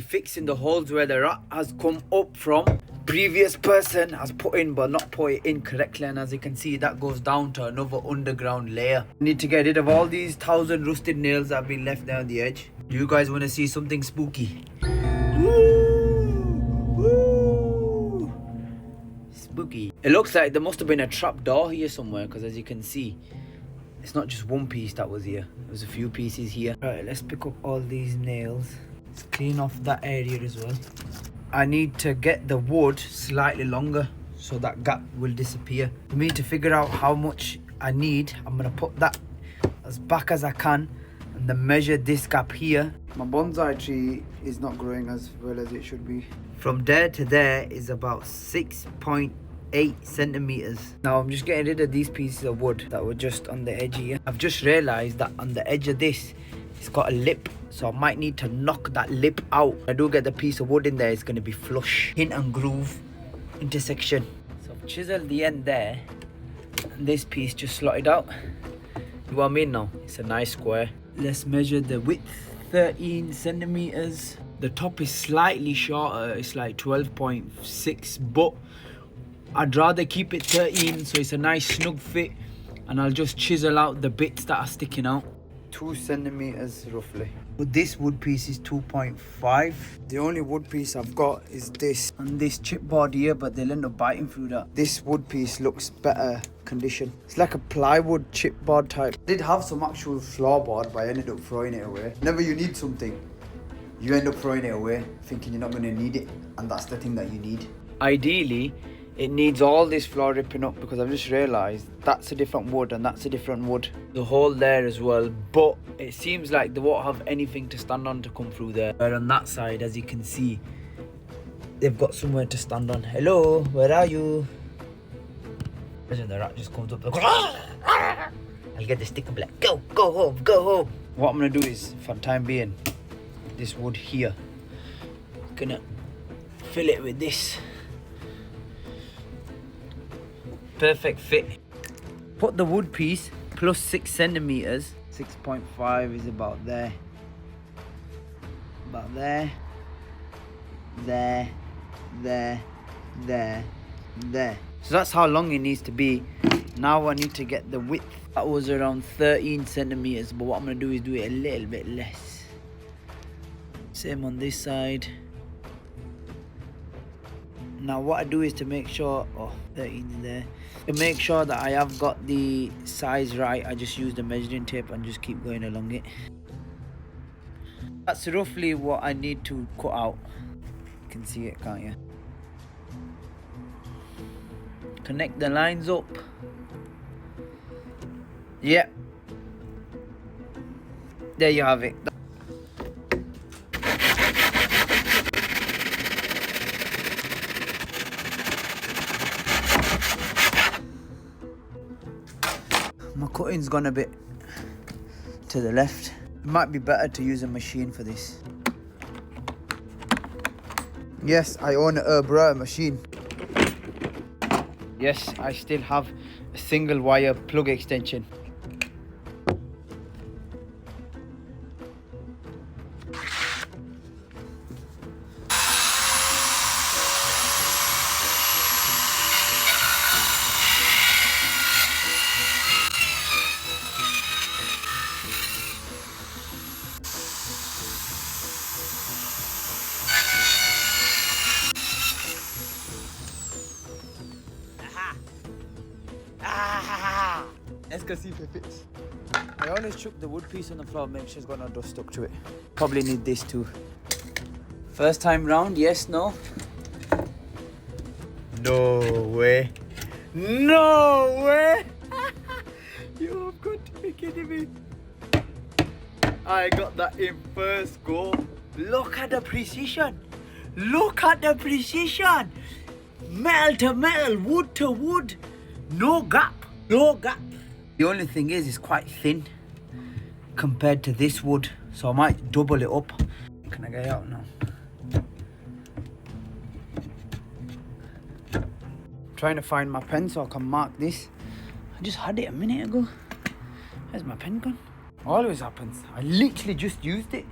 Fixing the holes where the rat has come up from. Previous person has put in but not put it in correctly, and as you can see that goes down to another underground layer. Need to get rid of all these 1,000 rusted nails that have been left there on the edge. Do you guys want to see something spooky? Woo! Spooky. It looks like there must have been a trap door here somewhere, because as you can see it's not just one piece that was here, there's a few pieces here. Right, let's pick up all these nails. Let's clean off that area as well. I need to get the wood slightly longer so that gap will disappear. For me to figure out how much I need, I'm going to put that as back as I can and then measure this gap here. My bonsai tree is not growing as well as it should be. From there to there is about 6.8 centimeters. Now I'm just getting rid of these pieces of wood that were just on the edge here. I've just realized that on the edge of this, it's got a lip, so I might need to knock that lip out. I do get the piece of wood in there, it's going to be flush. Hint and groove intersection. So I've chiseled the end there, and this piece just slotted out. You know what I mean now? It's a nice square. Let's measure the width, 13 centimeters. The top is slightly shorter, it's like 12.6, but I'd rather keep it 13 so it's a nice snug fit, and I'll just chisel out the bits that are sticking out. 2 centimeters roughly. But this wood piece is 2.5. The only wood piece I've got is this and this chipboard here, but they'll end up biting through that. This wood piece looks better condition. It's like a plywood chipboard type. I did have some actual floorboard, but I ended up throwing it away. Whenever you need something, you end up throwing it away thinking you're not going to need it, and that's the thing that you need. Ideally it needs all this floor ripping up, because I've just realised that's a different wood and that's a different wood. The hole there as well, but it seems like they won't have anything to stand on to come through there. But on that side, as you can see, they've got somewhere to stand on. Hello, where are you? Imagine the rat just comes up, I'll get the stick and be like, go home, go home. What I'm going to do is, for the time being, this wood here, I'm going to fill it with this. Perfect fit. Put the wood piece plus 6 centimeters. 6.5 is about there. About there. There. There. There. There. So that's how long it needs to be. Now I need to get the width. That was around 13 centimeters, but what I'm going to do is do it a little bit less. Same on this side. Now what I do is to make sure, 13 is there. To make sure that I have got the size right, I just use the measuring tape and just keep going along it. That's roughly what I need to cut out. You can see it, can't you? Connect the lines up. Yep. There you have it. My cutting's gone a bit to the left. It might be better to use a machine for this. Yes, I own a Herbra machine. Yes, I still have a single wire plug extension. Let's go see if it fits. I always chuck the wood piece on the floor, make sure it's got no dust stuck to it. Probably need this too. First time round, yes, no? No way. No way! You have got to be kidding me. I got that in first go. Look at the precision. Look at the precision. Metal to metal, wood to wood. No gap. No gap. The only thing is it's quite thin compared to this wood, so I might double it up. Can I get it out now? Trying to find my pen so I can mark this. I just had it a minute ago. Where's my pen gone? Always happens. I literally just used it.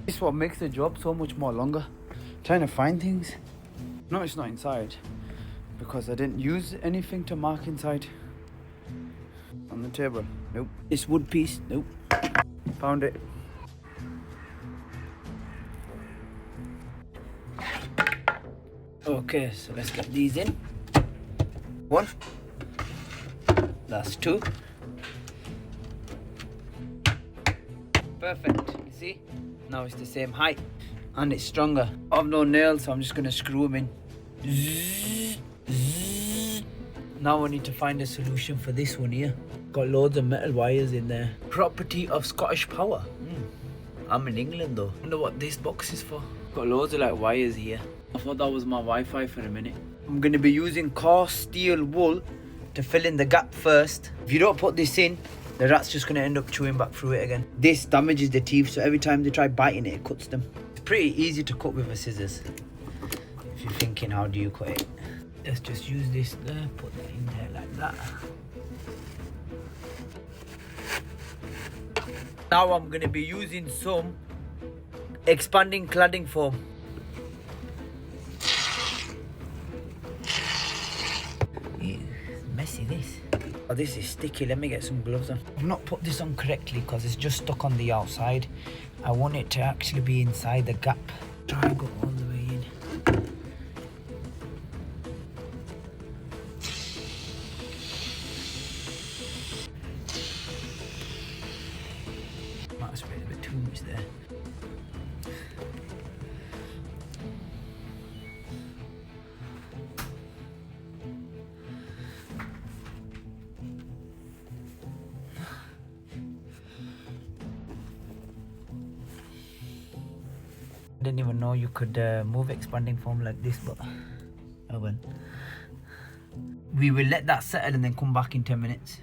This is what makes the job so much more longer. Trying to find things. No, it's not inside. Because I didn't use anything to mark inside. On the table. Nope. This wood piece. Nope. Found it. Okay, so let's get these in. One. That's two. Perfect. You see? Now it's the same height. And it's stronger. I have no nails, so I'm just going to screw them in. Now I need to find a solution for this one here. Got loads of metal wires in there. Property of Scottish Power. I'm in England though. I wonder what this box is for. Got loads of like wires here. I thought that was my Wi-Fi for a minute. I'm going to be using coarse steel wool to fill in the gap first. If you don't put this in, the rat's just going to end up chewing back through it again. This damages the teeth, so every time they try biting it, it cuts them. It's pretty easy to cut with a scissors. If you're thinking, how do you cut it? Let's just use this there, put that in there like that. Now I'm going to be using some expanding cladding foam. Ew, messy this. Oh, this is sticky. Let me get some gloves on. I've not put this on correctly because it's just stuck on the outside. I want it to actually be inside the gap. Try and go all the way in. Might have sprayed a bit too much there. I didn't even know you could move expanding foam like this, but oh well. We will let that settle and then come back in 10 minutes.